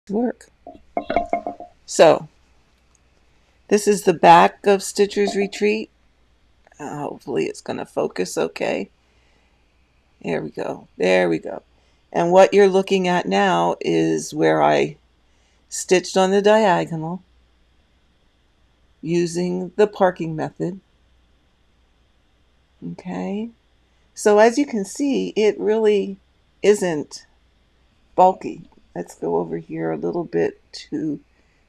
work. So this is the back of Stitcher's Retreat. Hopefully it's going to focus okay. There we go. There we go. And what you're looking at now is where I stitched on the diagonal using the parking method. Okay. So as you can see, it really isn't bulky. Let's go over here a little bit to,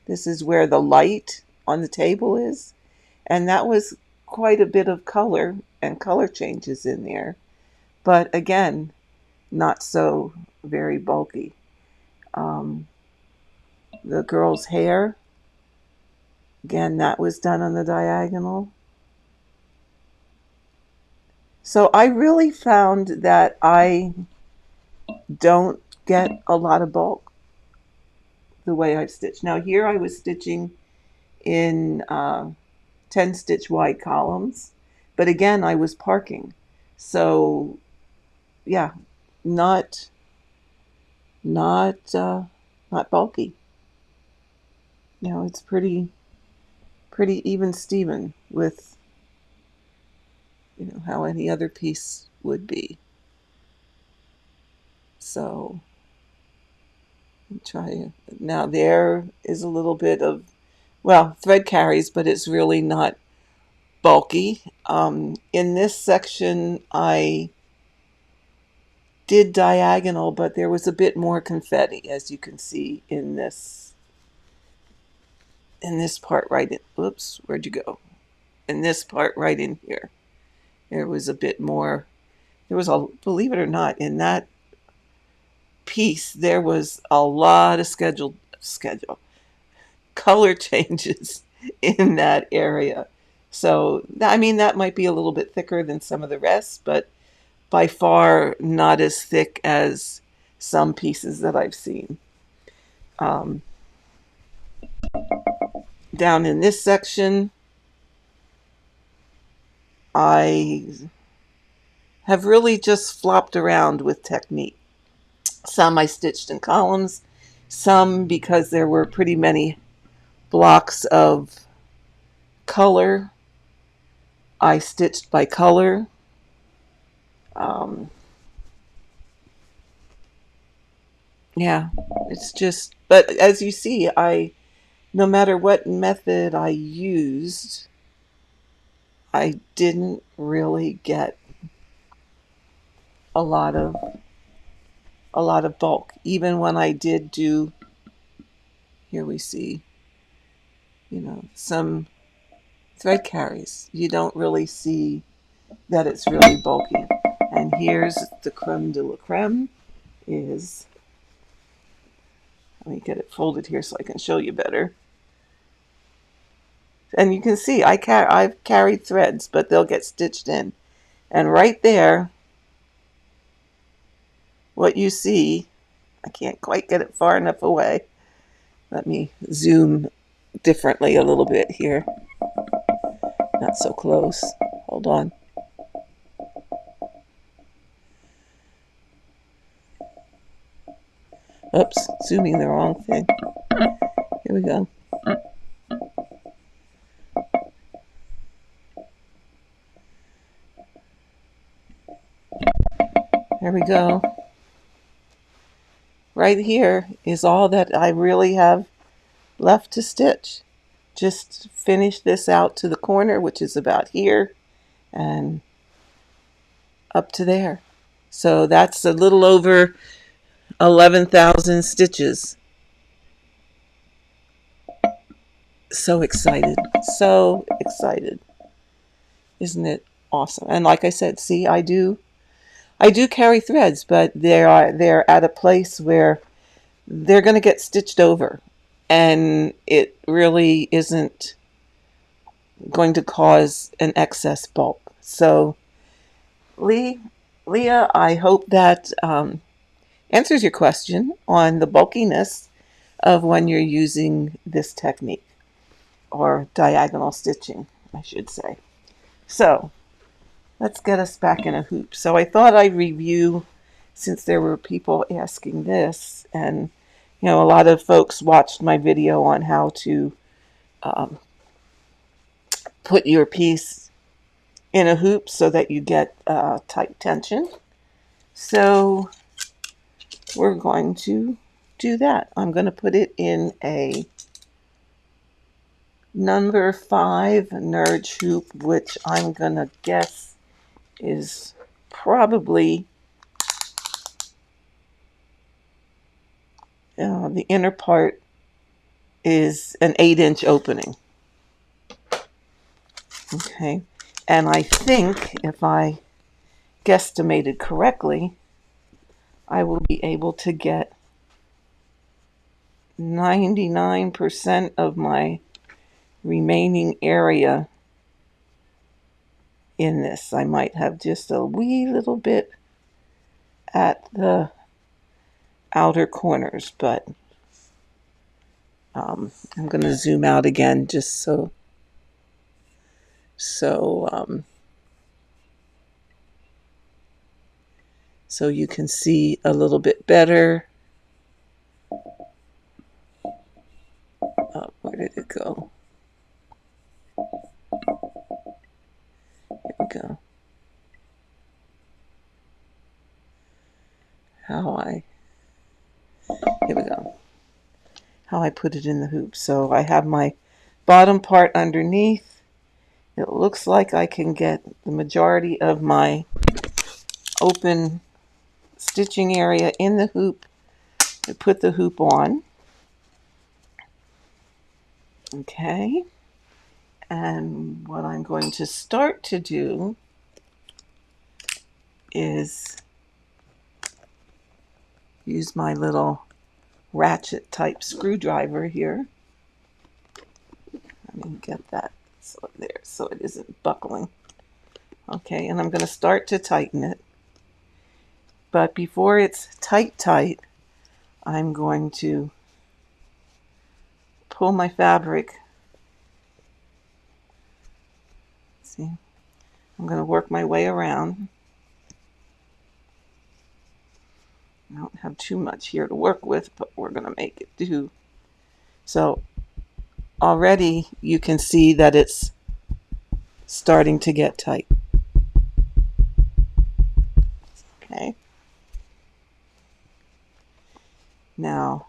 this is where the light on the table is. And that was quite a bit of color and color changes in there. But again, not so very bulky. The girl's hair, again, that was done on the diagonal. So I really found that I don't get a lot of bulk the way I've stitched. Now here I was stitching in 10 stitch wide columns, but again I was parking. So yeah, not bulky. You know, it's pretty even Steven with, you know, how any other piece would be. So try now. There is a little bit of, well, thread carries, but it's really not bulky. In this section I did diagonal, but there was a bit more confetti, as you can see in this part right in, oops, where'd you go? In this part right in here, there was a bit more. There was a, believe it or not, in that piece there was a lot of schedule color changes in that area. So I mean, that might be a little bit thicker than some of the rest, but by far not as thick as some pieces that I've seen. Down in this section, I have really just flopped around with technique. Some I stitched in columns, some because there were pretty many blocks of color, I stitched by color. Yeah, it's just, but as you see, no matter what method I used, I didn't really get a lot of bulk. Even when I did do, here we see, you know, some thread carries, you don't really see that it's really bulky. And here's the creme de la creme is, let me get it folded here so I can show you better. And you can see I've carried threads, but they'll get stitched in. And right there, what you see, I can't quite get it far enough away. Let me zoom differently a little bit here. Not so close. Hold on. Oops, zooming the wrong thing. Here we go. There we go. Right here is all that I really have left to stitch. Just finish this out to the corner, which is about here, and up to there. So that's a little over 11,000 stitches. So excited. So excited. Isn't it awesome? And like I said, see, I do carry threads, but they're at a place where they're going to get stitched over, and it really isn't going to cause an excess bulk. So Leah, I hope that answers your question on the bulkiness of when you're using this technique, or diagonal stitching, I should say. So let's get us back in a hoop. So I thought I'd review, since there were people asking this, and You know, a lot of folks watched my video on how to um, put your piece in a hoop so that you get tight tension. So we're going to do that. I'm going to put it in a number 5 Nerge hoop, which I'm going to guess is probably the inner part is an 8-inch opening. Okay, and I think if I guesstimated correctly, I will be able to get 99% of my remaining area in this. I might have just a wee little bit at the outer corners, but I'm going to zoom out again just so so you can see a little bit better. Where did it go? Here we go. Here we go. How I put it in the hoop. So I have my bottom part underneath. It looks like I can get the majority of my open stitching area in the hoop. I put the hoop on. Okay. And what I'm going to start to do is use my little ratchet type screwdriver here. Let me get that so it isn't buckling. Okay, and I'm going to start to tighten it. But before it's tight, I'm going to pull my fabric. See, I'm going to work my way around. I don't have too much here to work with, but we're going to make it do. So already you can see that it's starting to get tight. Okay. Now,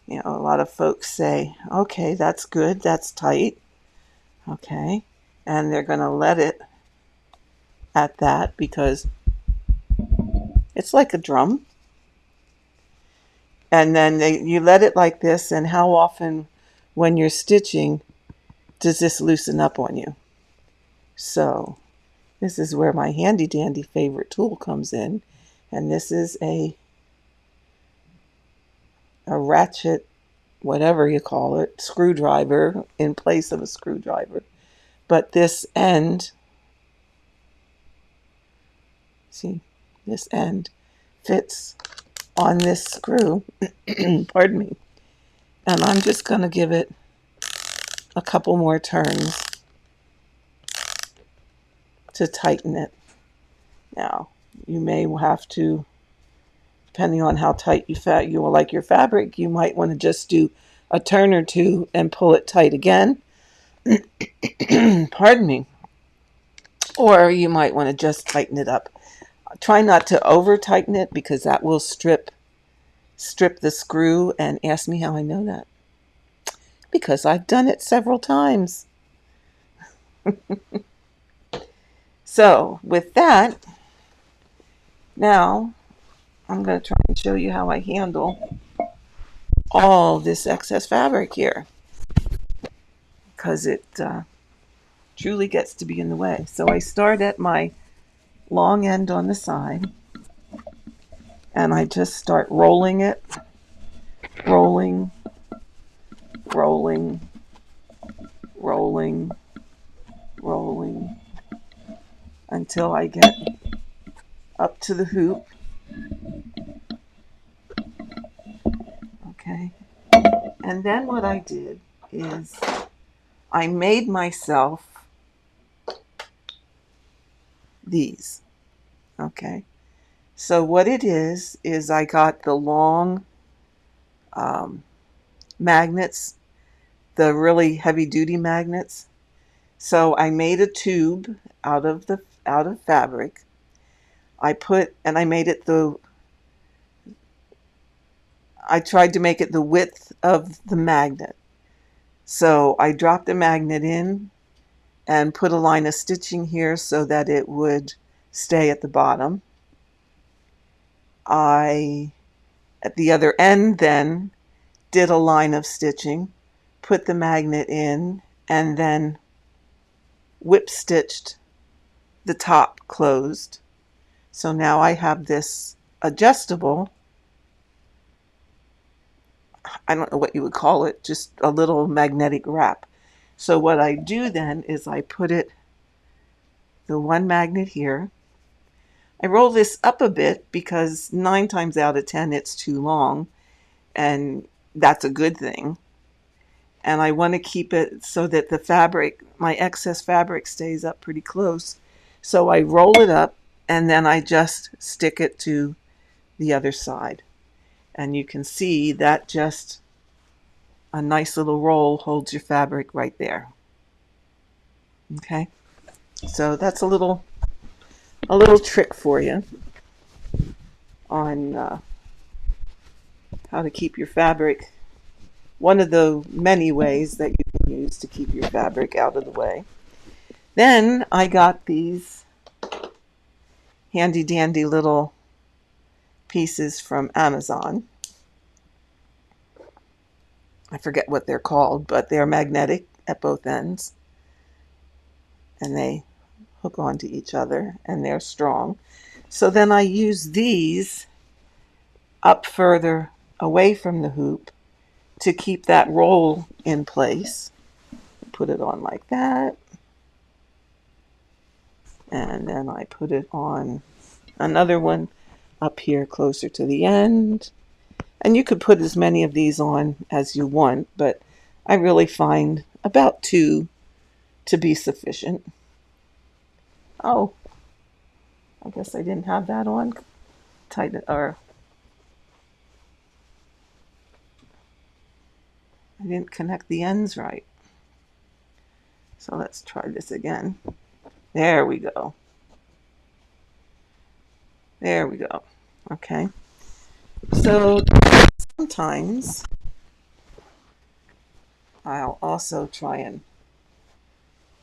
you know, a lot of folks say, okay, that's good, that's tight. Okay. And they're going to let it at that because it's like a drum. And then you let it like this, and how often when you're stitching does this loosen up on you? So this is where my handy dandy favorite tool comes in, and this is a ratchet, whatever you call it, screwdriver in place of a screwdriver. But this end, see, this end fits on this screw, pardon me, and I'm just going to give it a couple more turns to tighten it. Now, you may have to, depending on how tight you will like your fabric, you might want to just do a turn or two and pull it tight again. Pardon me. Or you might want to just tighten it up. Try not to over tighten it because that will strip the screw. And ask me how I know that. Because I've done it several times. So with that, now I'm going to try and show you how I handle all this excess fabric here, because it truly gets to be in the way. So I start at my long end on the side, and I just start rolling it, rolling, rolling, rolling, rolling, until I get up to the hoop. Okay. And then what I did is I made myself these. Okay. So what it is I got the long magnets, the really heavy duty magnets. So I made a tube out of fabric. I made it I tried to make it the width of the magnet. So I dropped the magnet in and put a line of stitching here so that it would stay at the bottom. I, at the other end then, did a line of stitching, put the magnet in, and then whip stitched the top closed. So now I have this adjustable, I don't know what you would call it, just a little magnetic wrap. So what I do then is I put the one magnet here. I roll this up a bit because 9 times out of 10 it's too long, and that's a good thing. And I want to keep it so that the fabric, my excess fabric, stays up pretty close. So I roll it up and then I just stick it to the other side. And you can see that just a nice little roll holds your fabric right there. Okay, so that's a little trick for you on how to keep your fabric. One of the many ways that you can use to keep your fabric out of the way. Then I got these handy dandy little pieces from Amazon. I forget what they're called, but they're magnetic at both ends and they hook onto each other and they're strong. So then I use these up further away from the hoop to keep that roll in place. Put it on like that. And then I put it on another one up here closer to the end. And you could put as many of these on as you want, but I really find about 2 to be sufficient. Oh, I guess I didn't have that on. Tighten or I didn't connect the ends right. So let's try this again. There we go. There we go. Okay. So sometimes I'll also try and,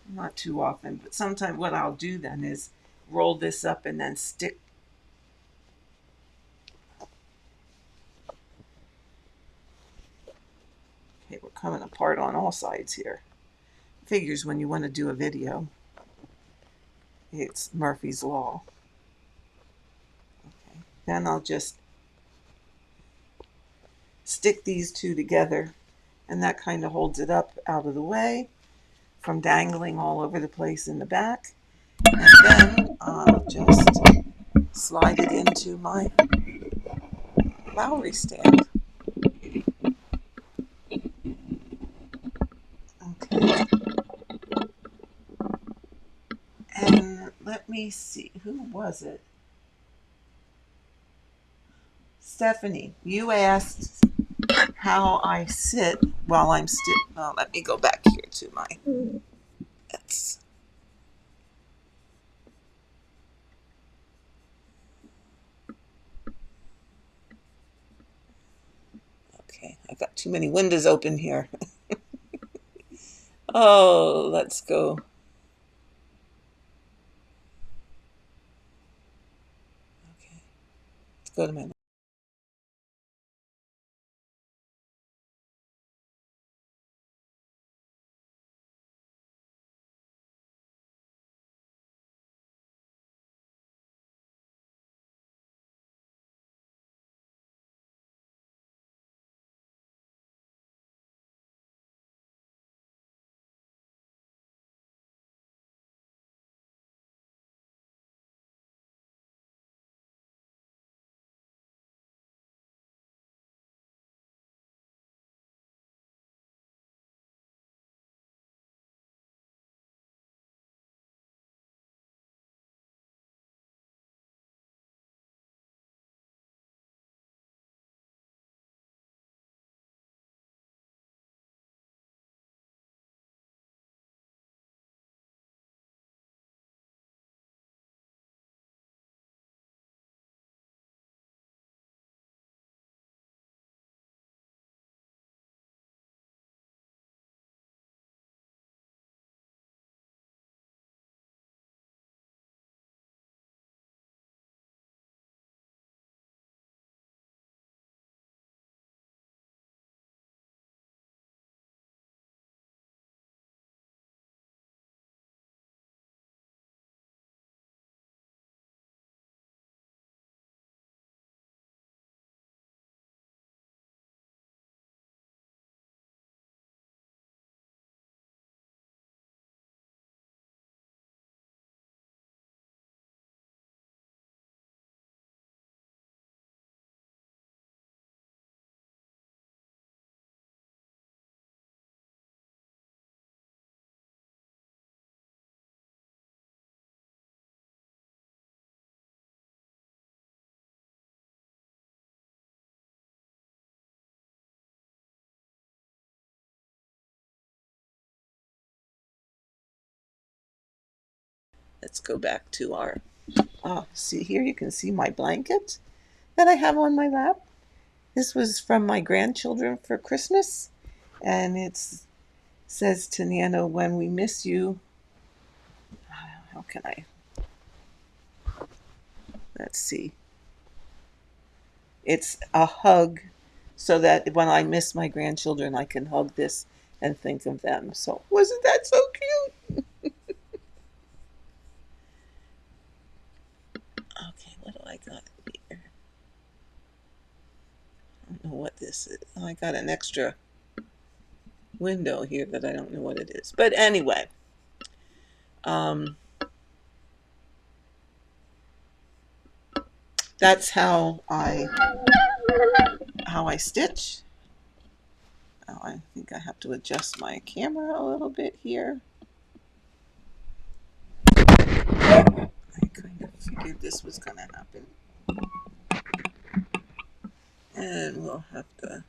not too often, but sometimes what I'll do then is roll this up and then stick. Okay, we're coming apart on all sides here. Figures when you want to do a video. It's Murphy's Law. Okay. Then I'll just stick these two together, and that kind of holds it up out of the way from dangling all over the place in the back. And then I'll just slide it into my Lowry stand. Okay. And let me see, who was it? Stephanie, you asked how I sit while I'm still. Oh, let me go back here to my. That's okay. I've got too many windows open here. Oh, let's go. Okay, let's go to my let's go back to our, see here, you can see my blanket that I have on my lap. This was from my grandchildren for Christmas, and it says to Nano, when we miss you, how can I, let's see, it's a hug, so that when I miss my grandchildren, I can hug this and think of them. So wasn't that so cute? Okay, what do I got here? I don't know what this is. Oh, I got an extra window here that I don't know what it is. But anyway, that's how I stitch. Oh, I think I have to adjust my camera a little bit here. I kind of figured this was going to happen. And we'll have to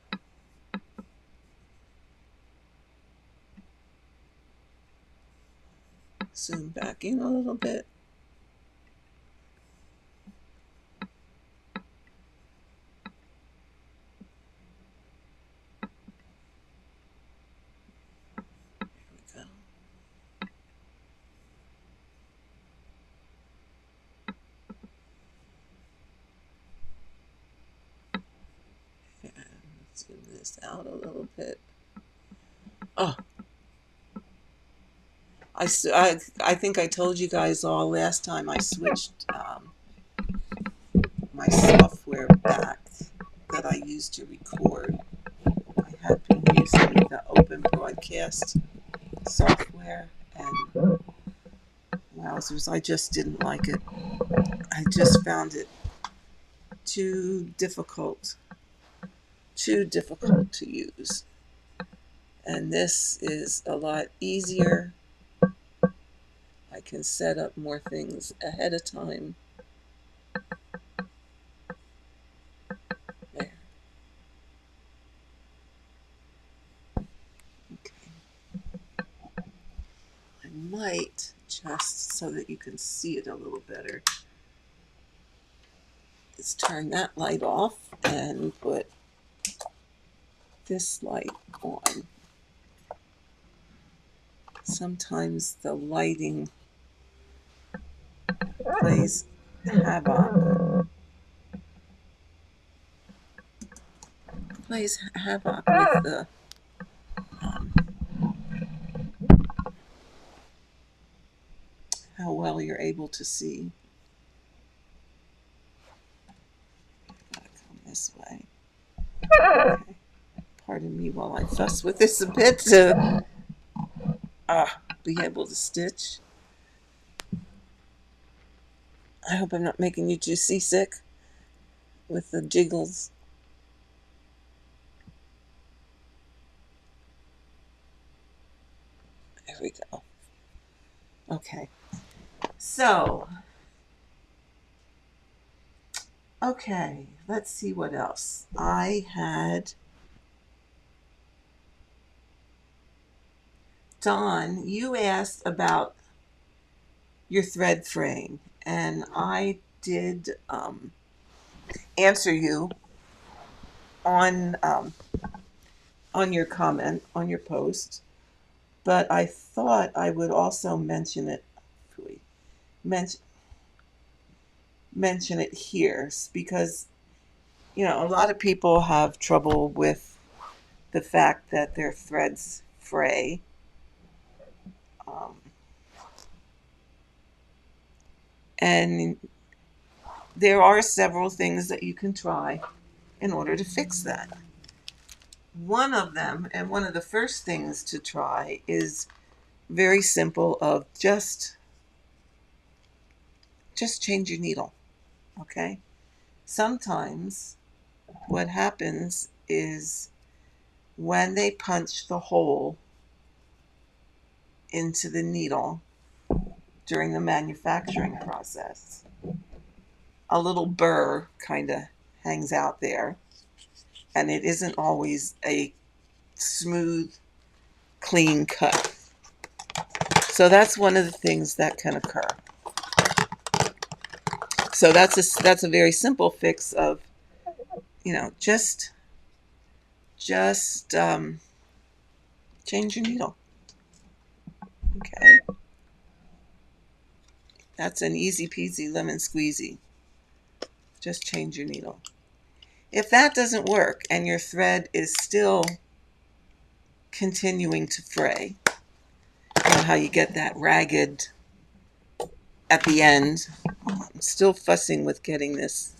zoom back in a little bit. There we go. And zoom this out a little bit. Oh, I think I told you guys all last time I switched my software back that I used to record. I had been using the Open Broadcast software, and wowzers, I just didn't like it. I just found it too difficult to use. And this is a lot easier. I can set up more things ahead of time. There. Okay. I might, just so that you can see it a little better, is turn that light off and put this light on. Sometimes the lighting plays havoc. With the how well you're able to see. Gotta come this way. Okay. Pardon me while I fuss with this a bit to be able to stitch. I hope I'm not making you too seasick with the jiggles. There we go. Okay. So, okay, let's see what else. I had Dawn, you asked about your thread fraying, and I did answer you on your comment, on your post, but I thought I would also mention it here, because a lot of people have trouble with the fact that their threads fray. And there are several things that you can try in order to fix that. One of them, and one of the first things to try, is very simple, of just change your needle. Okay? Sometimes what happens is when they punch the hole into the needle during the manufacturing process, a little burr kind of hangs out there, and it isn't always a smooth, clean cut. So that's one of the things that can occur. So that's a very simple fix of, just change your needle. Okay, that's an easy peasy lemon squeezy. Just change your needle. If that doesn't work and your thread is still continuing to fray, you know how you get that ragged at the end. I'm still fussing with getting this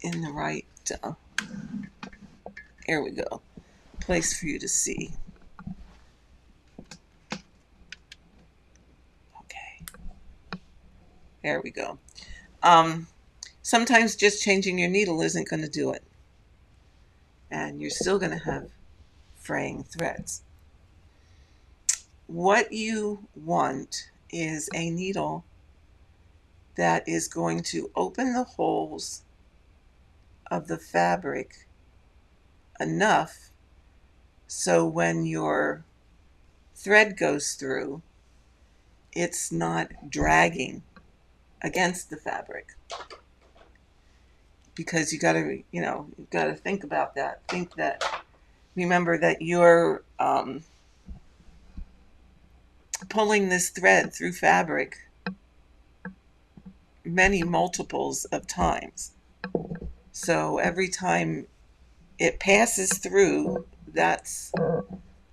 in the right, here we go, place for you to see. Okay, there we go. Sometimes just changing your needle isn't going to do it, and you're still going to have fraying threads. What you want is a needle that is going to open the holes of the fabric enough so when your thread goes through, it's not dragging against the fabric. Because you gotta think about that. Remember that you're pulling this thread through fabric many multiples of times. So every time it passes through, that's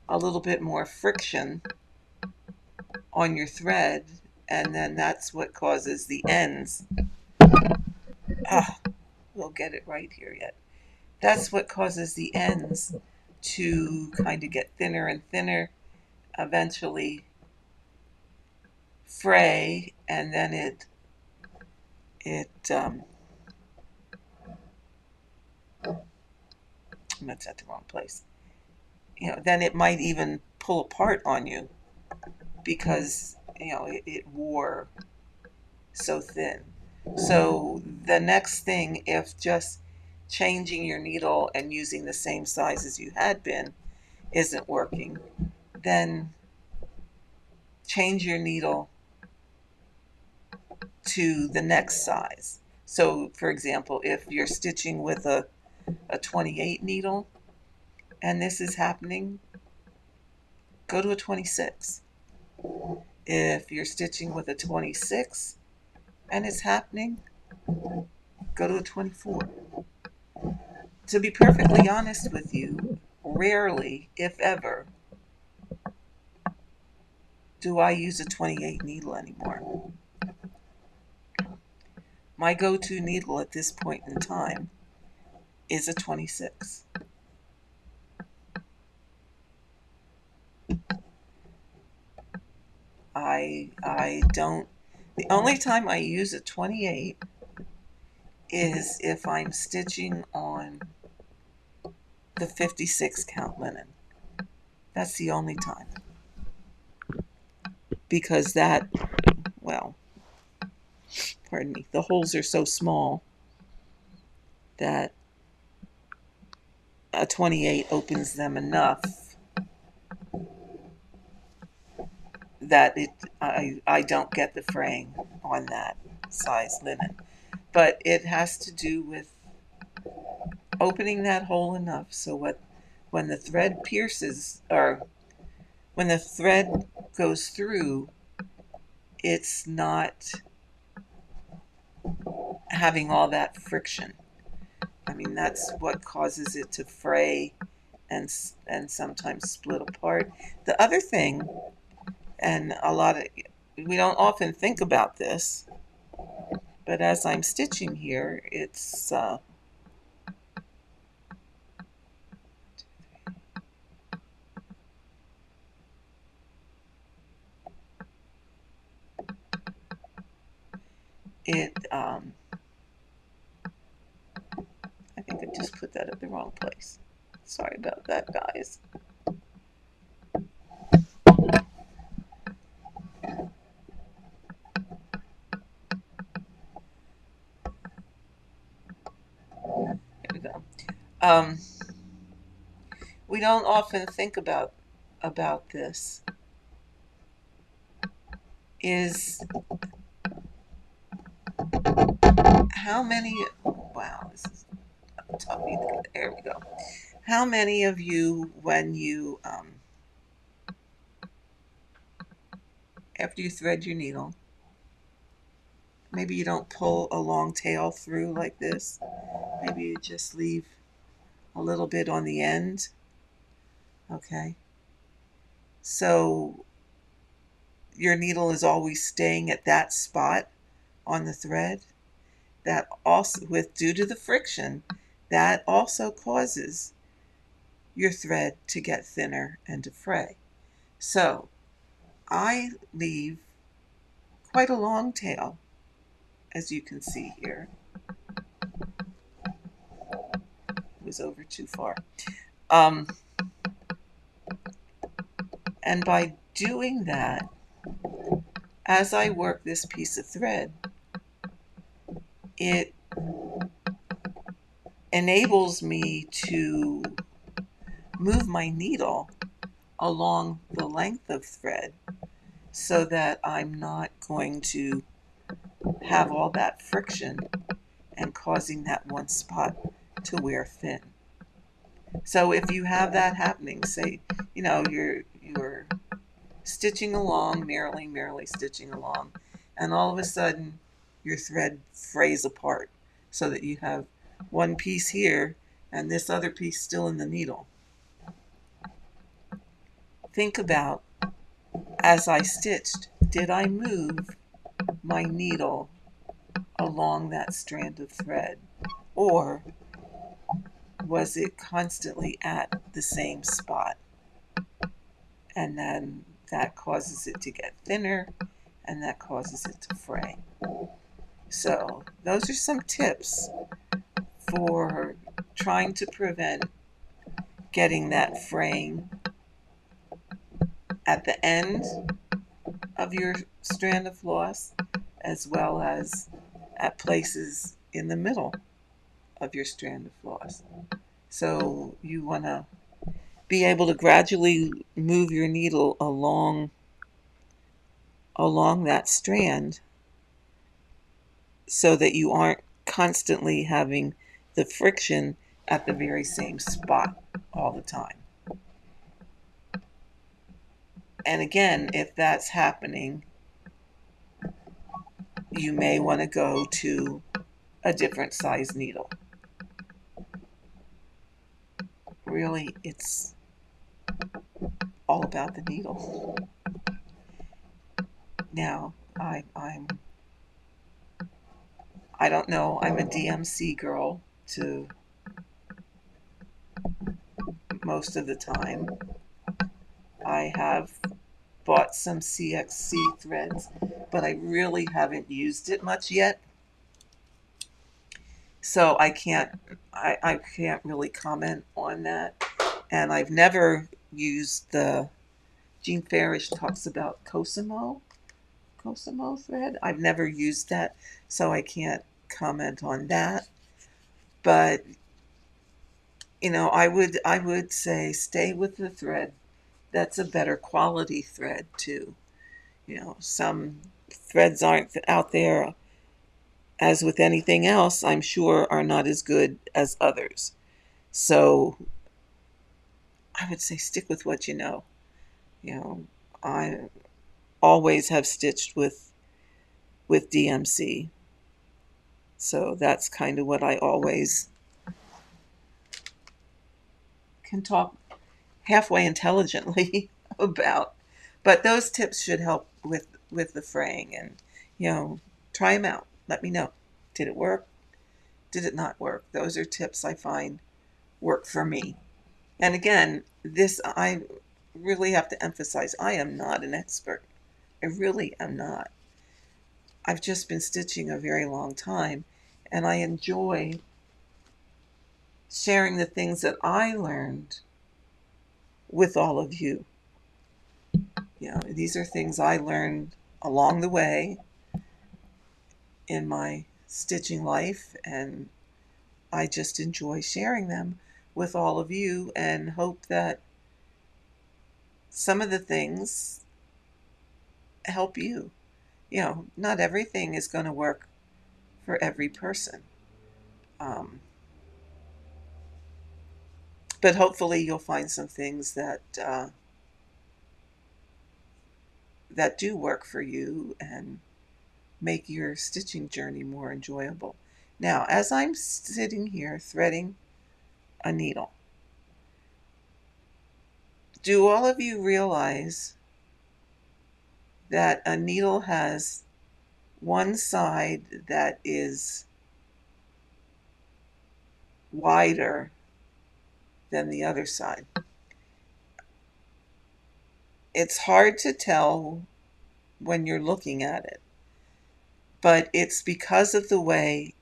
a little bit more friction on your thread, and then that's what causes the ends. We'll get it right here yet. That's what causes the ends to kind of get thinner and thinner, eventually fray, and then that's at the wrong place. Then it might even pull apart on you because it wore so thin. So the next thing, if just changing your needle and using the same size as you had been isn't working, then change your needle to the next size. So for example, if you're stitching with a 28 needle and this is happening, go to a 26. If you're stitching with a 26 and it's happening, go to a 24. To be perfectly honest with you, rarely, if ever, do I use a 28 needle anymore. My go-to needle at this point in time is a 26. I don't, the only time I use a 28 is if I'm stitching on the 56 count linen. That's the only time. Because pardon me, the holes are so small that a 28 opens them enough that I don't get the fraying on that size linen. But it has to do with opening that hole enough so when the thread pierces, or when the thread goes through, it's not having all that friction. I mean, that's what causes it to fray and sometimes split apart. The other thing, and we don't often think about this, but as I'm stitching here, it's I think I just put that at the wrong place. Sorry about that, guys. Here we go. We don't often think about this, is how many, wow, this is tough. There we go. How many of you, when you, after you thread your needle, maybe you don't pull a long tail through like this. Maybe you just leave a little bit on the end. Okay. So your needle is always staying at that spot on the thread. That also, with due to the friction, that also causes your thread to get thinner and to fray. So I leave quite a long tail, as you can see here. It was over too far. And by doing that, as I work this piece of thread, it enables me to move my needle along the length of thread so that I'm not going to have all that friction and causing that one spot to wear thin. So if you have that happening, say, you're stitching along, merrily stitching along, and all of a sudden your thread frays apart so that you have one piece here and this other piece still in the needle. Think about, as I stitched, did I move my needle along that strand of thread, or was it constantly at the same spot? And then that causes it to get thinner, and that causes it to fray. So those are some tips for trying to prevent getting that fraying at the end of your strand of floss, as well as at places in the middle of your strand of floss. So you want to be able to gradually move your needle along that strand so that you aren't constantly having the friction at the very same spot all the time. And again, if that's happening, you may want to go to a different size needle. Really, it's all about the needle. Now, I don't know, I'm a DMC girl to most of the time. I have bought some CXC threads, but I really haven't used it much yet. So I can't really comment on that. And I've never used the Jean Farish talks about Cosimo thread. I've never used that, so I can't comment on that. But I would say stay with the thread that's a better quality thread too. Some threads aren't out there, as with anything else, I'm sure are not as good as others. So I would say stick with what you know. I always have stitched with DMC. So that's kind of what I always can talk halfway intelligently about. But those tips should help with the fraying, and try them out. Let me know. Did it work? Did it not work? Those are tips I find work for me. And again, this I really have to emphasize, I am not an expert. I really am not. I've just been stitching a very long time, and I enjoy sharing the things that I learned with all of you. These are things I learned along the way in my stitching life, and I just enjoy sharing them with all of you and hope that some of the things help you. not everything is going to work for every person. But hopefully you'll find some things that do work for you and make your stitching journey more enjoyable. Now, as I'm sitting here threading a needle, do all of you realize that a needle has one side that is wider than the other side? It's hard to tell when you're looking at it, but it's because of the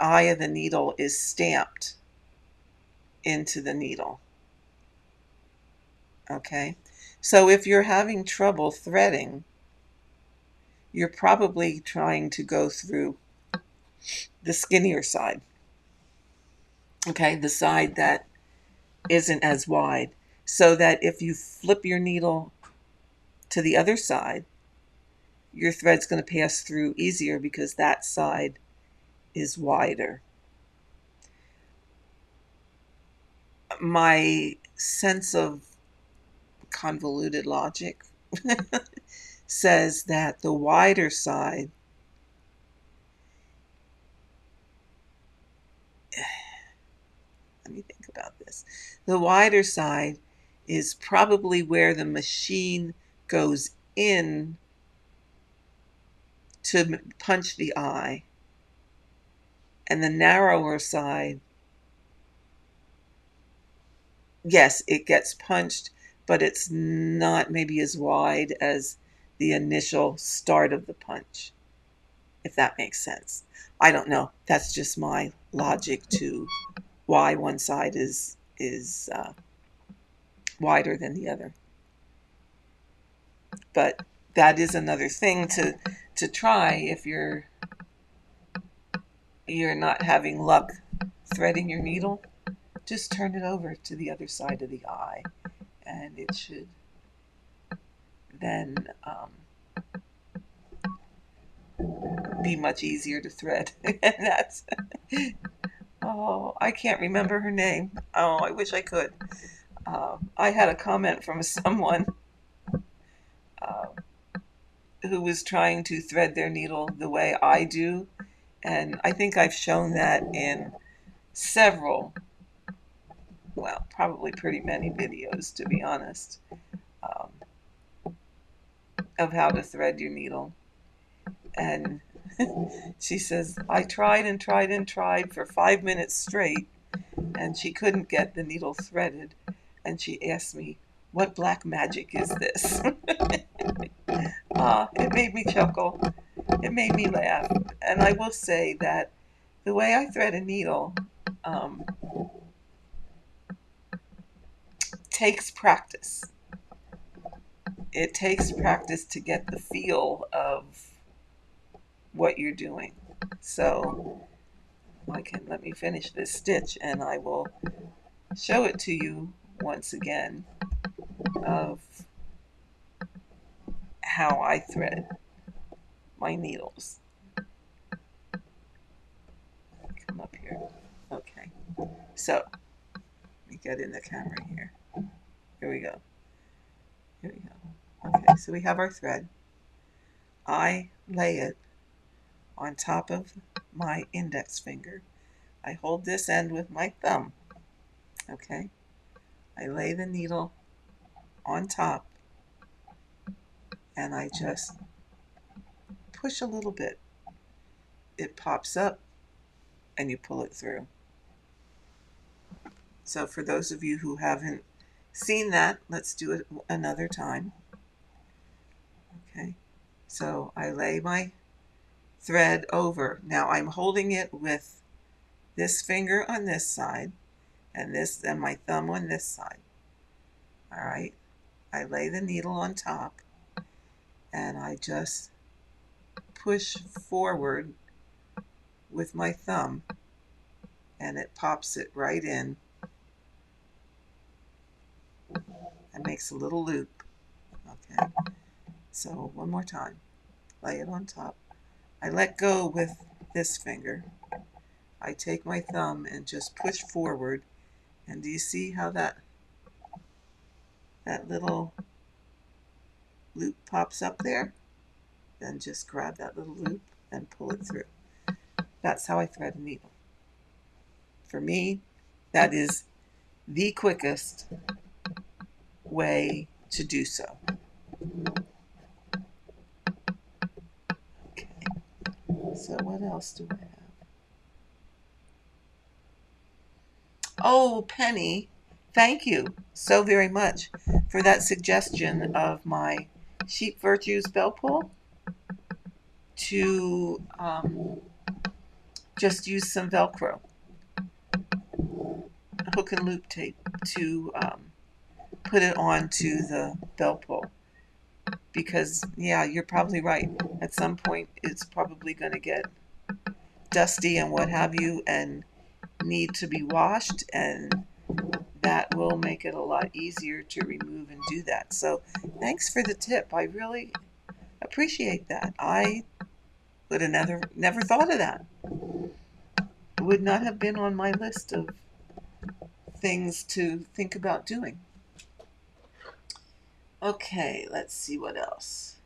eye of the needle is stamped into the needle. Okay? So if you're having trouble threading, you're probably trying to go through the skinnier side. Okay? The side that isn't as wide. So that if you flip your needle to the other side, your thread's going to pass through easier because that side is wider. My sense of convoluted logic says that the wider side, let me think about this. The wider side is probably where the machine goes in to punch the eye, and the narrower side, yes, it gets punched, but it's not maybe as wide as the initial start of the punch, if that makes sense. I don't know. That's just my logic to why one side is wider than the other. But that is another thing to try if you're not having luck threading your needle. Just turn it over to the other side of the eye, and it should then be much easier to thread. And that's oh, I can't remember her name. Oh, I wish I could. I had a comment from someone uh, who was trying to thread their needle the way I do, and I think I've shown that in several, well, probably pretty many videos, to be honest, um, of how to thread your needle. And she says, I tried and tried and tried for 5 minutes straight, and she couldn't get the needle threaded. And she asked me, what black magic is this? It made me chuckle. It made me laugh. And I will say that the way I thread a needle um, takes practice. It takes practice to get the feel of what you're doing. So let me finish this stitch and I will show it to you once again of how I thread my needles. Come up here. Okay. So let me get in the camera here. Here we go. Here we go. Okay, so we have our thread. I lay it on top of my index finger. I hold this end with my thumb. Okay. I lay the needle on top and I just push a little bit. It pops up and you pull it through. So for those of you who haven't seen that, let's do it another time. Okay. So I lay my thread over. Now I'm holding it with this finger on this side and my thumb on this side. All right. I lay the needle on top and I just push forward with my thumb and it pops it right in and makes a little loop. Okay. So one more time. lay it on top. I let go with this finger. I take my thumb and just push forward. And do you see how that little loop pops up there? Then just grab that little loop and pull it through. That's how I thread a needle. For me, that is the quickest way to do so. Okay, so what else do I have? Oh, Penny, thank you so very much for that suggestion of my Sheep Virtues bell pull to just use some Velcro, hook and loop tape to put it onto the bell pull. Because, yeah, you're probably right. At some point, it's probably going to get dusty and what have you and need to be washed, and that will make it a lot easier to remove and do that. So thanks for the tip. I really appreciate that. I would have never thought of that. It would not have been on my list of things to think about doing. Okay, let's see what else.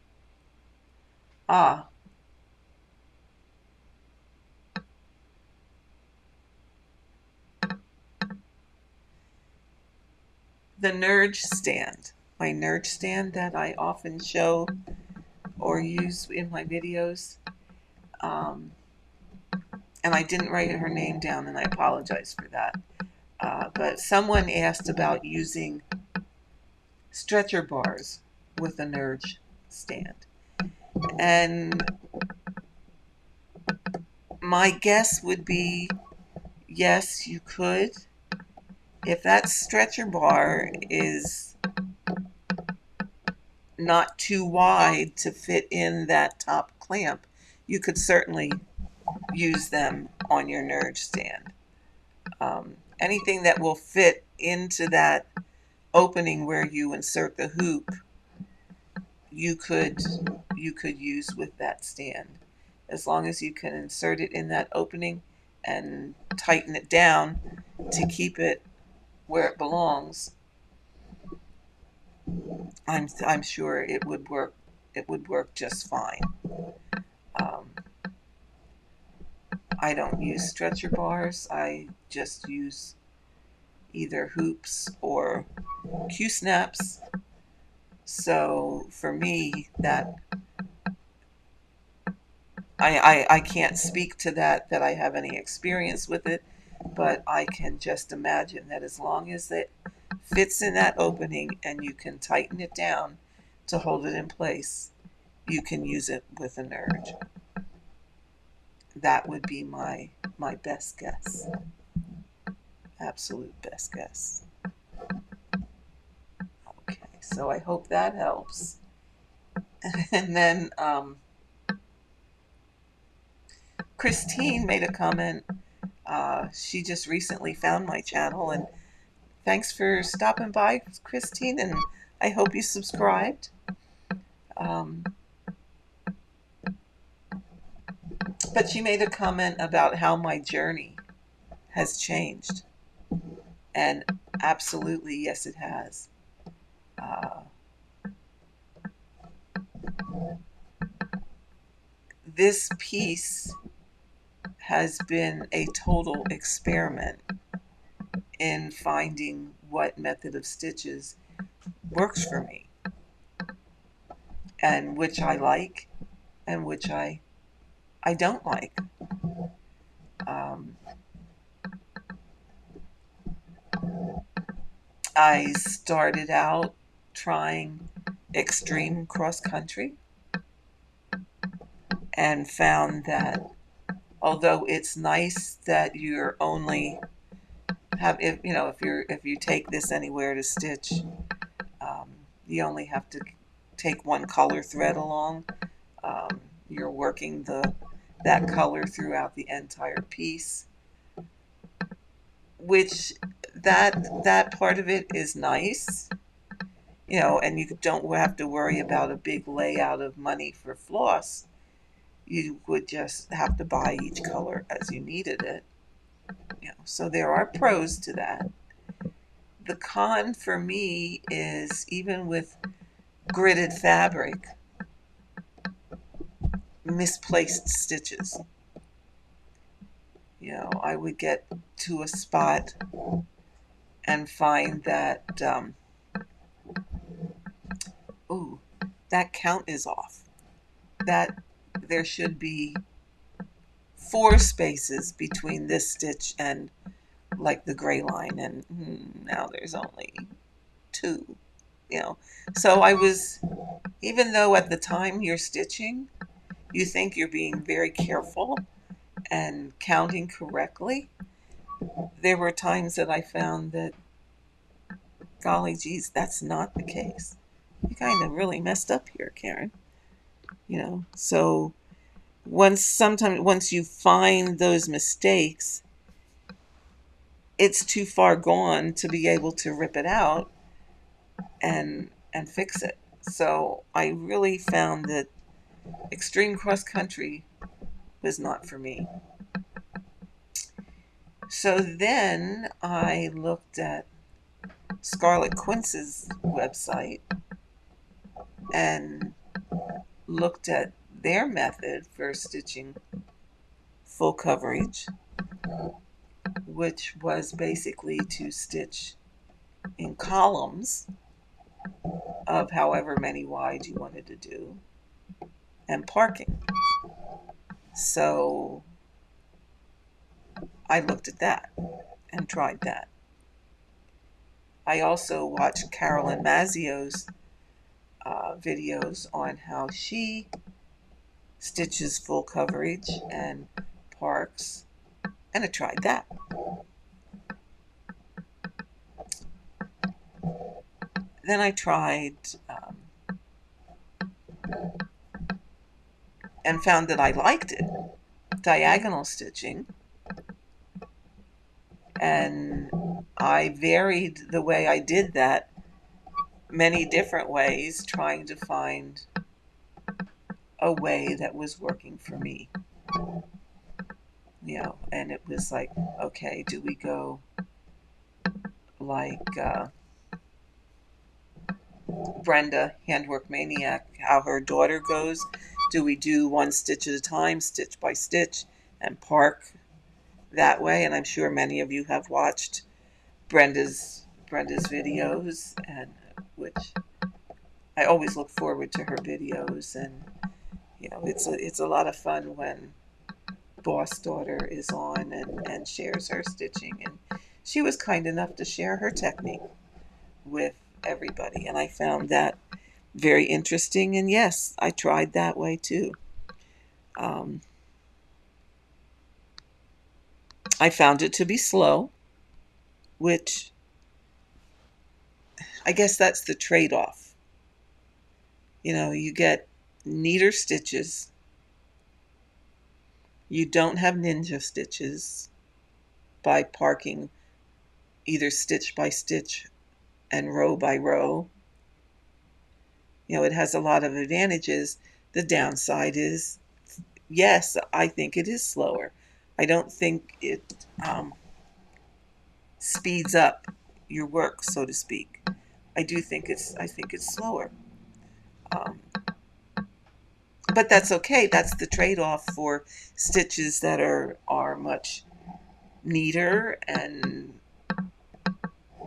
The Nurge stand. My Nurge stand that I often show or use in my videos. And I didn't write her name down, and I apologize for that. But someone asked about using stretcher bars with a Nurge stand. And my guess would be yes, you could. If that stretcher bar is not too wide to fit in that top clamp, you could certainly use them on your Nurge stand. Anything that will fit into that opening where you insert the hoop, you could use with that stand, as long as you can insert it in that opening and tighten it down to keep it where it belongs. I'm sure it would work. It would work just fine. I don't use stretcher bars. I just use either hoops or Q-snaps. So for me, that I can't speak to that I have any experience with it, but I can just imagine that as long as it fits in that opening and you can tighten it down to hold it in place, you can use it with a Nurge. That would be my best guess. Absolute best guess. Okay, so I hope that helps. And then Christine made a comment. She just recently found my channel, and thanks for stopping by, Christine, and I hope you subscribed. But she made a comment about how my journey has changed. And absolutely, yes, it has. This piece has been a total experiment in finding what method of stitches works for me, and which I like and which I don't like. I started out trying extreme cross country and found that although it's nice that you're only if you take this anywhere to stitch, you only have to take one color thread along. You're working that color throughout the entire piece, which that part of it is nice. and you don't have to worry about a big layout of money for floss. You would just have to buy each color as you needed it. So there are pros to that. The con for me is, even with gridded fabric, misplaced stitches. I would get to a spot and find that, ooh, that count is off. That there should be 4 spaces between this stitch and like the gray line, and now there's only 2. So I was, even though at the time you're stitching, you think you're being very careful and counting correctly, there were times that I found that, golly geez, that's not the case. You kind of really messed up here, Karen. So once you find those mistakes, it's too far gone to be able to rip it out and fix it. So I really found that extreme cross country was not for me. So then I looked at Scarlet Quince's website and looked at their method for stitching full coverage, which was basically to stitch in columns of however many wide you wanted to do, and parking. So I looked at that and tried that. I also watched Carolyn Mazzio's videos on how she stitches full coverage and parks, and I tried that. Then I tried and found that I liked it, diagonal stitching, and I varied the way I did that many different ways, trying to find a way that was working for me. And it was like, okay, do we go like Brenda, Handwork Maniac, how her daughter goes? Do we do one stitch at a time, stitch by stitch, and park that way? And I'm sure many of you have watched Brenda's videos, and which I always look forward to her videos. And it's a lot of fun when Boss Daughter is on and shares her stitching, and she was kind enough to share her technique with everybody, and I found that very interesting. And yes, I tried that way too. I found it to be slow, which I guess that's the trade-off. You get neater stitches. You don't have ninja stitches by parking either stitch by stitch and row by row. It has a lot of advantages. The downside is, yes, I think it is slower. I don't think it speeds up your work, so to speak. I think it's slower. But that's okay. That's the trade-off for stitches that are much neater and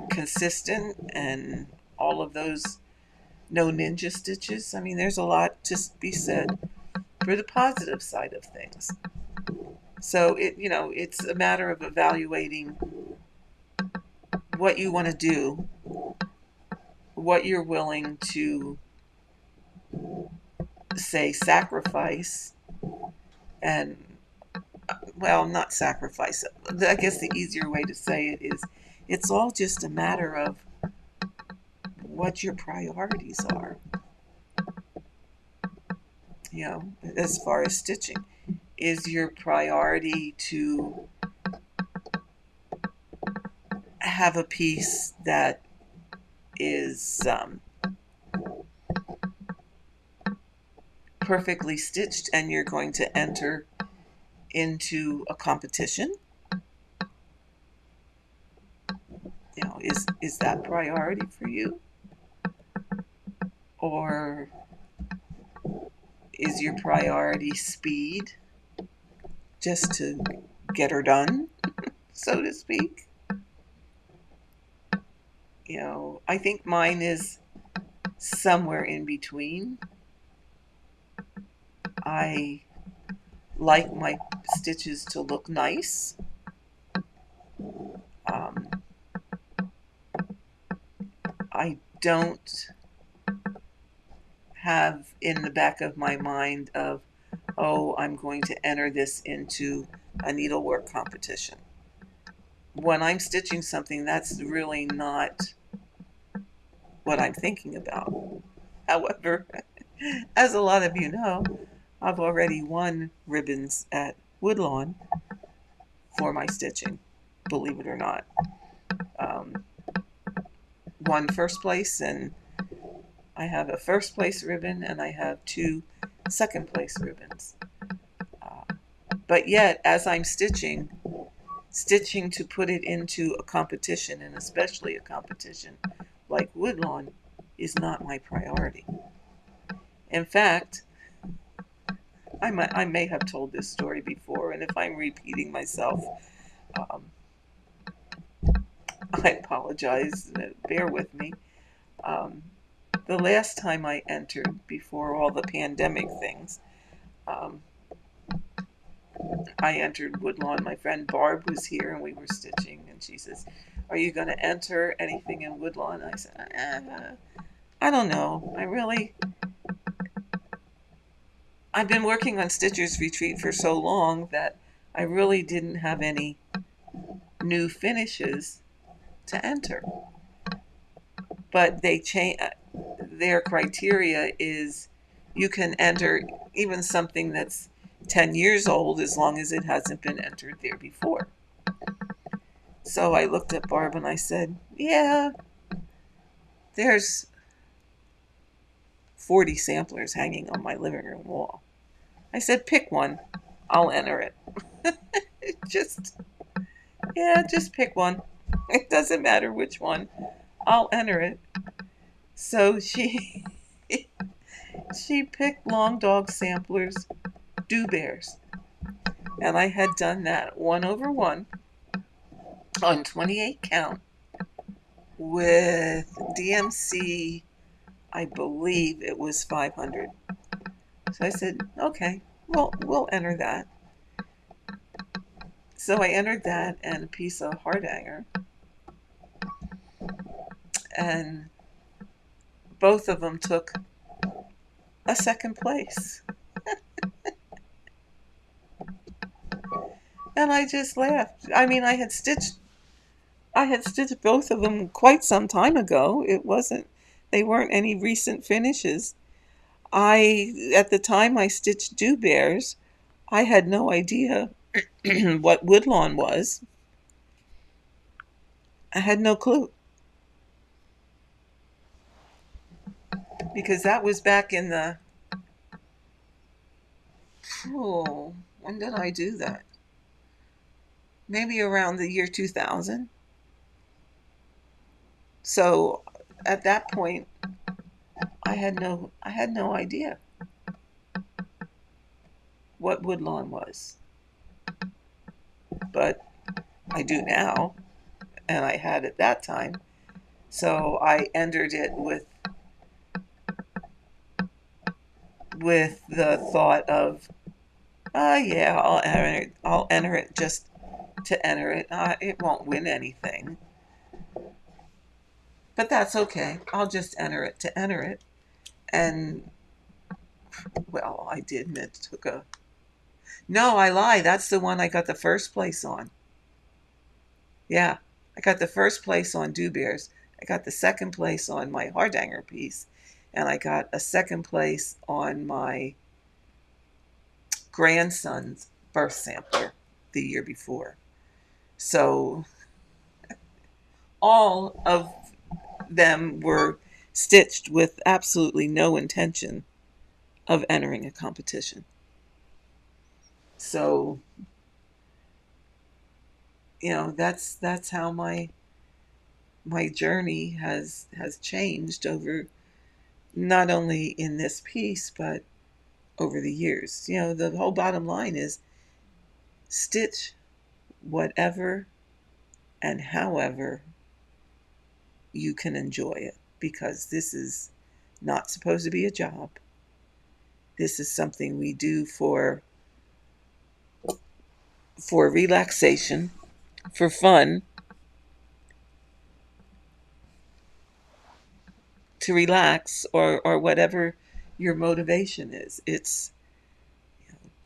consistent, and all of those no ninja stitches. I mean, there's a lot to be said for the positive side of things. So it's a matter of evaluating what you want to do, what you're willing to, say, sacrifice, and, well, not sacrifice. I guess the easier way to say it is, it's all just a matter of what your priorities are. As far as stitching, is your priority to have a piece that is perfectly stitched and you're going to enter into a competition? Is that priority for you? Or is your priority speed, just to get her done, so to speak? I think mine is somewhere in between. I like my stitches to look nice. Um, I don't have in the back of my mind of, oh, I'm going to enter this into a needlework competition. When I'm stitching something, that's really not what I'm thinking about. However, as a lot of you know, I've already won ribbons at Woodlawn for my stitching, believe it or not. Um, Won first place, and I have a first place ribbon, and I have 2 second place ribbons. But yet, as I'm stitching to put it into a competition, and especially a competition like Woodlawn, is not my priority. In fact, I may have told this story before, and if I'm repeating myself, um, I apologize. Bear with me. Um, the last time I entered, before all the pandemic things, um, I entered Woodlawn. My friend Barb was here, and we were stitching, and she says, "Are you going to enter anything in Woodlawn?" I said, I don't know. I've been working on Stitcher's Retreat for so long that I really didn't have any new finishes to enter. But they change. Their criteria is you can enter even something that's 10 years old as long as it hasn't been entered there before. So I looked at Barb and I said, yeah, there's 40 samplers hanging on my living room wall. I said, pick one. I'll enter it. just pick one. It doesn't matter which one. I'll enter it. So she picked long dog samplers, do bears. And I had done that 1/1 on 28 count with DMC, I believe it was 500. So I said, okay, well, we'll enter that. So I entered that and a piece of heart hanger. And both of them took a second place. And I just laughed. I mean, I had stitched both of them quite some time ago. They weren't any recent finishes. At the time I stitched Do Bears, I had no idea what Woodlawn was. I had no clue. Because that was back in when did I do that? Maybe around the year 2000. So at that point, I had no idea what Woodlawn was. But I do now, and I had at that time. So I entered it with the thought of, yeah, I'll enter it just to enter it. It won't win anything. But that's okay. I'll just enter it to enter it. And, well, I did, and it took a... No, I lie. That's the one I got the first place on. Yeah, I got the first place on Do Bears. I got the second place on my heart hanger piece. And I got a second place on my grandson's birth sampler the year before. So all of them were stitched with absolutely no intention of entering a competition. So, that's how my journey has changed over, not only in this piece, but over the years. The whole bottom line is stitch whatever and however you can enjoy it, because this is not supposed to be a job. This is something we do for relaxation, for fun, to relax, or whatever your motivation is. It's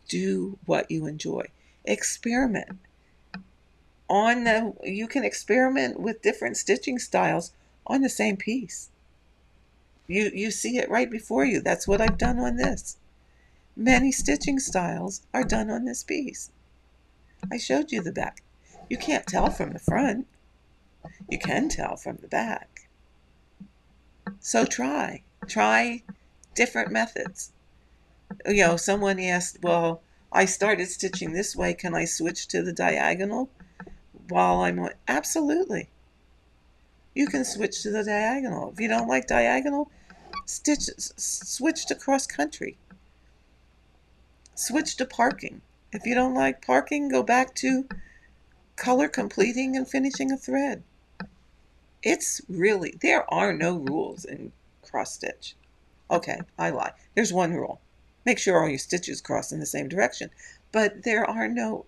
do what you enjoy. Experiment. You can experiment with different stitching styles on the same piece. You see it right before you. That's what I've done on this. Many stitching styles are done on this piece. I showed you the back. You can't tell from the front. You can tell from the back. So try different methods. Someone asked, well, I started stitching this way. Can I switch to the diagonal while I'm on? Absolutely. You can switch to the diagonal. If you don't like diagonal, switch to cross country. Switch to parking. If you don't like parking, go back to color completing and finishing a thread. There are no rules in cross stitch. Okay, I lie. There's one rule. Make sure all your stitches cross in the same direction. But there are no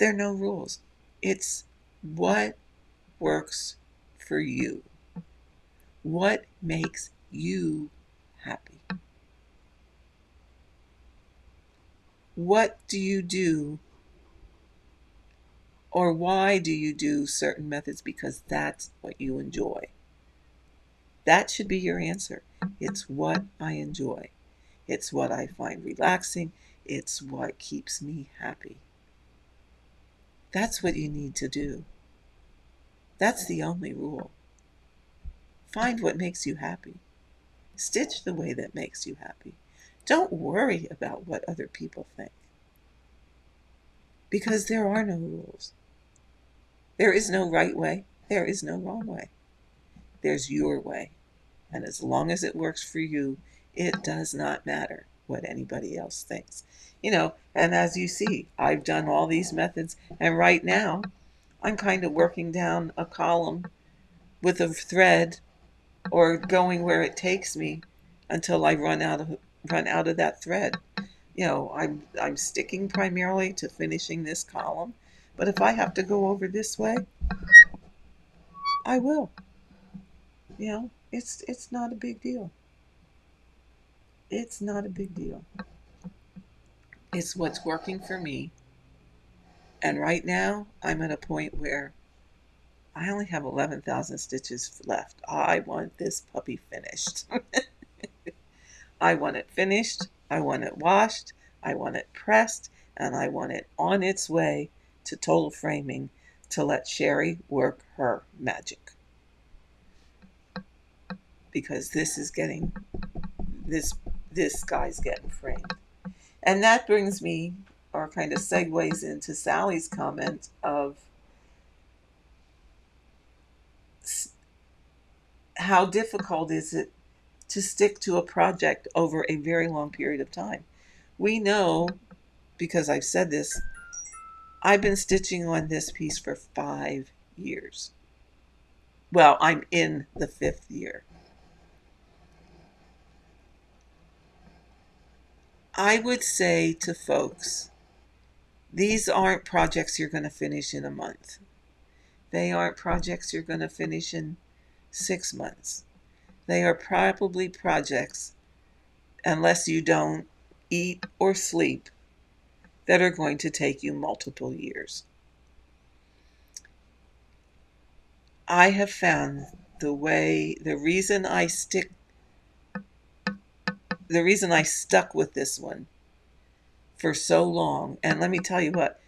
rules. It's what works for you. What makes you happy? What do you do, or why do you do certain methods? Because that's what you enjoy. That should be your answer. It's what I enjoy. It's what I find relaxing. It's what keeps me happy. That's what you need to do. That's the only rule. Find what makes you happy. Stitch the way that makes you happy. Don't worry about what other people think, because there are no rules. There is no right way. There is no wrong way. There's your way. And as long as it works for you, it does not matter what anybody else thinks. And as you see, I've done all these methods, and right now I'm kind of working down a column with a thread, or going where it takes me until I run out of that thread. I'm sticking primarily to finishing this column, but if I have to go over this way, I will. It's not a big deal. It's not a big deal. It's what's working for me. And right now, I'm at a point where I only have 11,000 stitches left. I want this puppy finished. I want it finished. I want it washed. I want it pressed. And I want it on its way to total framing to let Sherry work her magic. Because this guy's getting framed. And that brings me, or kind of segues into Sally's comment of how difficult is it to stick to a project over a very long period of time. We know, because I've said this, I've been stitching on this piece for 5 years. Well, I'm in the 5th year. I would say to folks, these aren't projects you're going to finish in a month. They aren't projects you're going to finish in 6 months. They are probably projects, unless you don't eat or sleep, that are going to take you multiple years. I have found the reason I stuck with this one for so long, and let me tell you what,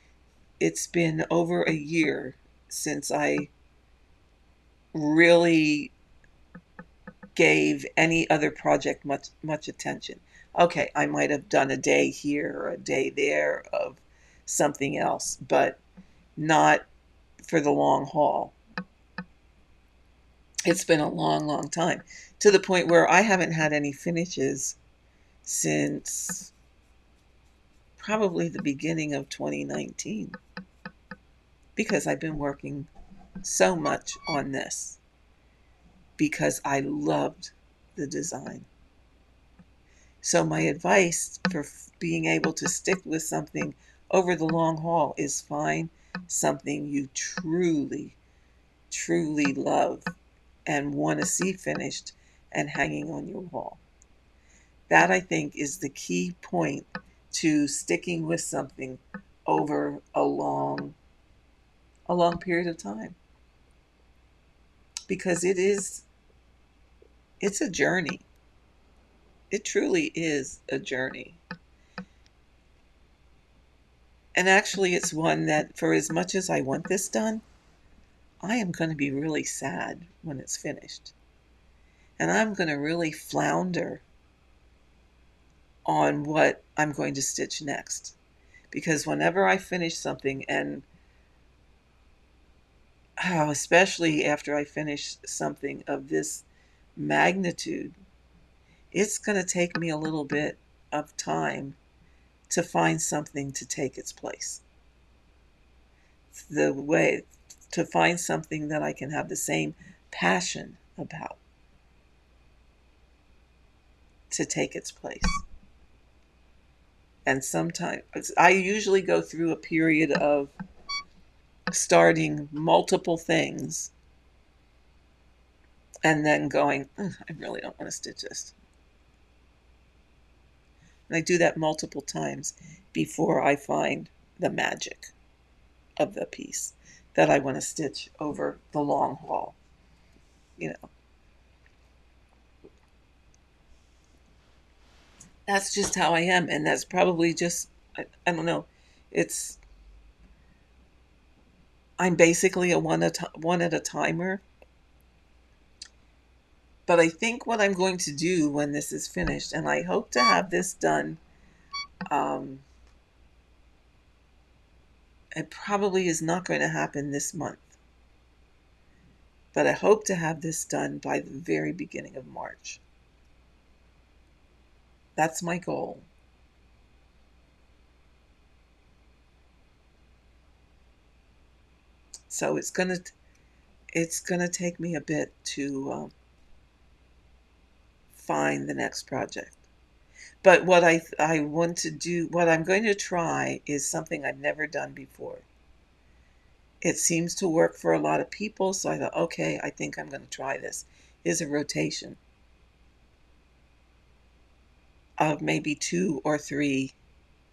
it's been over a year since I really gave any other project much attention. Okay, I might have done a day here or a day there of something else, but not for the long haul. It's been a long, long time, to the point where I haven't had any finishes since probably the beginning of 2019, because I've been working so much on this because I loved the design. So my advice for being able to stick with something over the long haul is find something you truly, truly love and want to see finished and hanging on your wall. That, I think, is the key point to sticking with something over a long period of time, because it's a journey. It truly is a journey. And actually, it's one that, for as much as I want this done, I am going to be really sad when it's finished. And I'm going to really flounder on what I'm going to stitch next. Because whenever I finish something, and especially after I finish something of this magnitude, it's going to take me a little bit of time to find something to take its place. The way to find something that I can have the same passion about to take its place. And sometimes I usually go through a period of starting multiple things and then going, I really don't want to stitch this. And I do that multiple times before I find the magic of the piece that I want to stitch over the long haul. You know, that's just how I am. And that's probably just, I don't know, it's, I'm basically a one at a timer. But I think what I'm going to do when this is finished, and I hope to have this done, it probably is not going to happen this month, but I hope to have this done by the very beginning of March. That's my goal. So it's gonna take me a bit to find the next project. But what I want to do, what I'm going to try, is something I've never done before. It seems to work for a lot of people, so I thought, okay, I think I'm going to try this. Is a rotation of maybe 2 or 3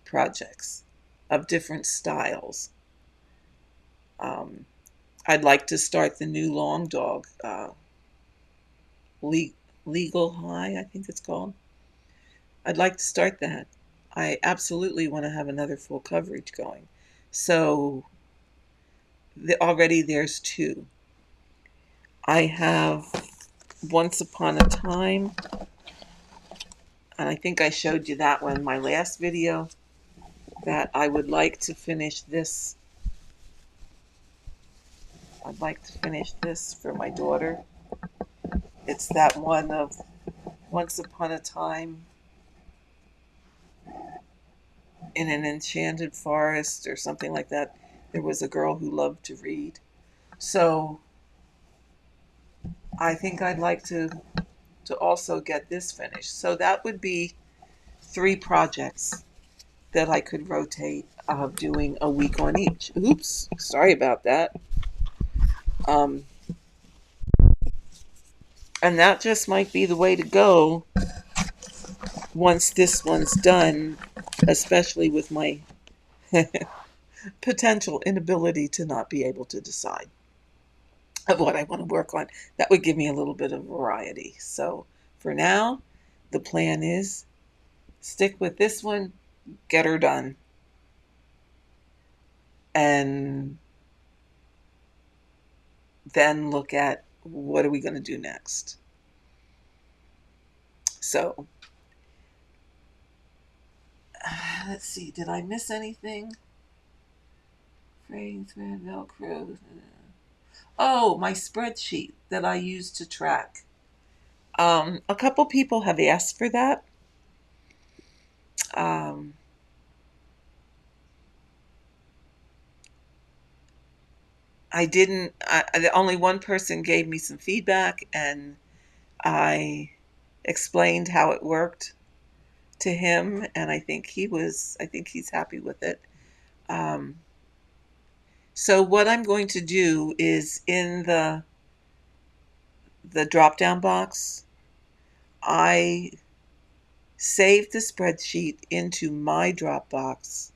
projects of different styles. I'd like to start the new long dog, Legal High, I think it's called. I'd like to start that. I absolutely want to have another full coverage going. So already there's 2. I have Once Upon a Time, and I think I showed you that one in my last video, that I would like to finish this. I'd like to finish this for my daughter. It's that one of Once Upon a Time in an Enchanted Forest or something like that. There was a girl who loved to read. So I think I'd like to also get this finished. So that would be 3 projects that I could rotate, doing a week on each. Oops, sorry about that. Um, and that just might be the way to go once this one's done, especially with my potential inability to not be able to decide of what I want to work on. That would give me a little bit of variety. So for now, the plan is stick with this one, get her done, and then look at what are we going to do next. So let's see, did I miss anything? Fraying thread, Velcro. Oh, my spreadsheet that I use to track. A couple people have asked for that. Um, I didn't. Only one person gave me some feedback, and I explained how it worked to him, and I think he was. I think he's happy with it. Um, so what I'm going to do is in the drop down box, I save the spreadsheet into my Dropbox,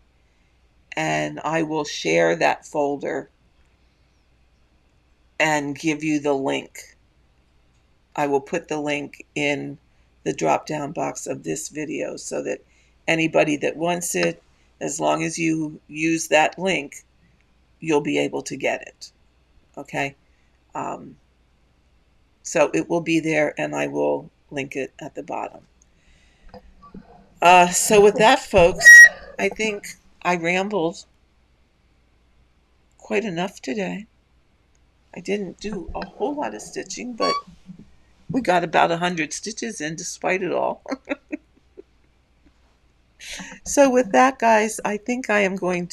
and I will share that folder and give you the link. I will put the link in the drop down box of this video so that anybody that wants it, as long as you use that link, you'll be able to get it. Okay? Um, so it will be there, and I will link it at the bottom. So with that, folks, I think I rambled quite enough today. I didn't do a whole lot of stitching, but we got about 100 stitches in despite it all. So with that, guys, I think I am going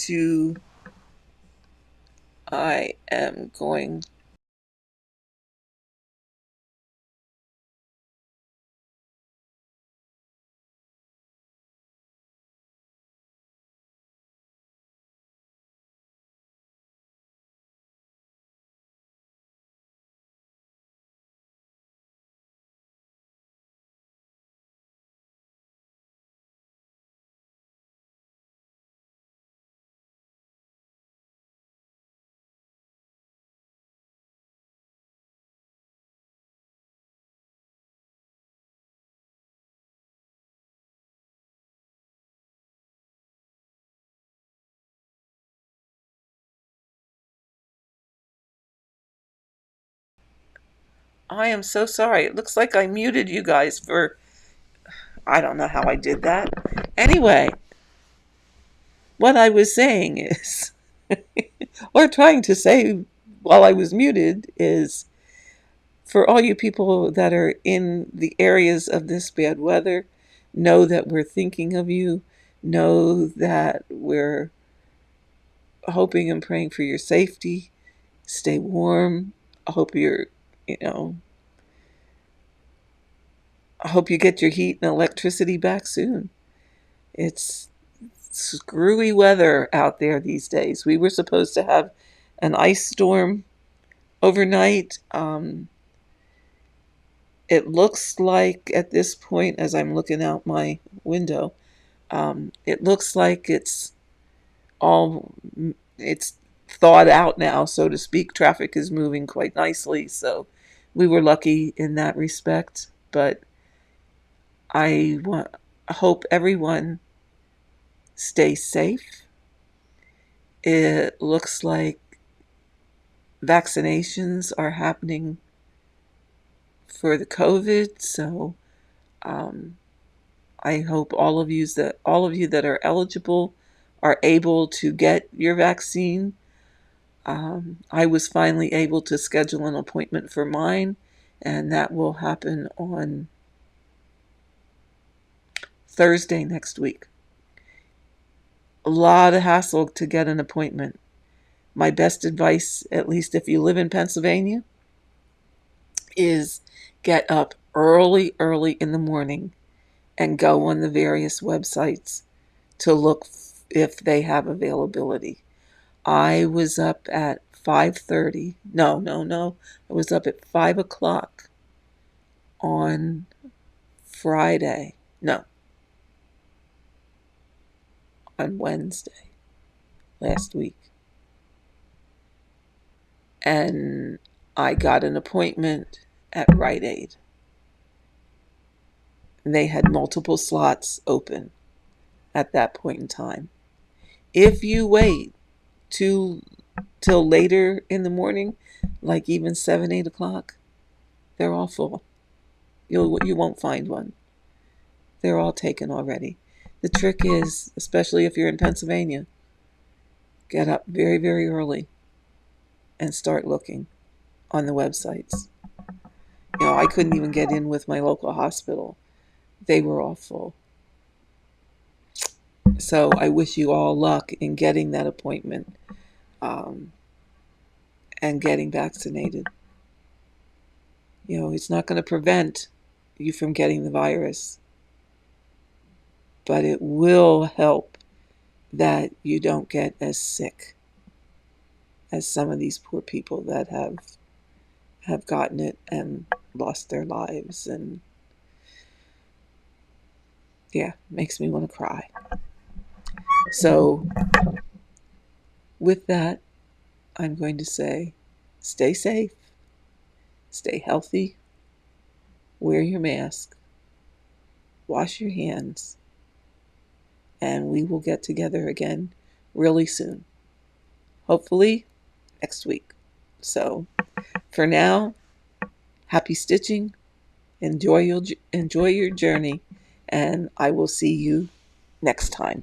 I am so sorry. It looks like I muted you guys for, I don't know how I did that. Anyway, what I was saying is, or trying to say while I was muted, is for all you people that are in the areas of this bad weather, know that we're thinking of you. Know that we're hoping and praying for your safety. Stay warm. I hope you're, you know, I hope you get your heat and electricity back soon. It's screwy weather out there these days. We were supposed to have an ice storm overnight. It looks like at this point, as I'm looking out my window, it looks like all it's thawed out now, so to speak. Traffic is moving quite nicely, so we were lucky in that respect. But I hope everyone stays safe. It looks like vaccinations are happening for the COVID, so um, I hope all of you that are eligible are able to get your vaccine. I was finally able to schedule an appointment for mine, and that will happen on Thursday next week. A lot of hassle to get an appointment. My best advice, at least if you live in Pennsylvania, is get up early in the morning and go on the various websites to look if they have availability. I was up at 5:30. No. I was up at 5 o'clock on Friday. No, on Wednesday last week. And I got an appointment at Rite Aid. And they had multiple slots open at that point in time. If you wait till later in the morning, like even 7, 8 o'clock, they're all full. You won't find one. They're all taken already. The trick is, especially if you're in Pennsylvania, get up very, very early and start looking on the websites. I couldn't even get in with my local hospital. They were all full. So I wish you all luck in getting that appointment um, and getting vaccinated. It's not going to prevent you from getting the virus, but it will help that you don't get as sick as some of these poor people that have gotten it and lost their lives. And yeah, makes me want to cry. So with that, I'm going to say stay safe, stay healthy, wear your mask, wash your hands, and we will get together again really soon. Hopefully next week. So for now, happy stitching. Enjoy your journey, and I will see you next time.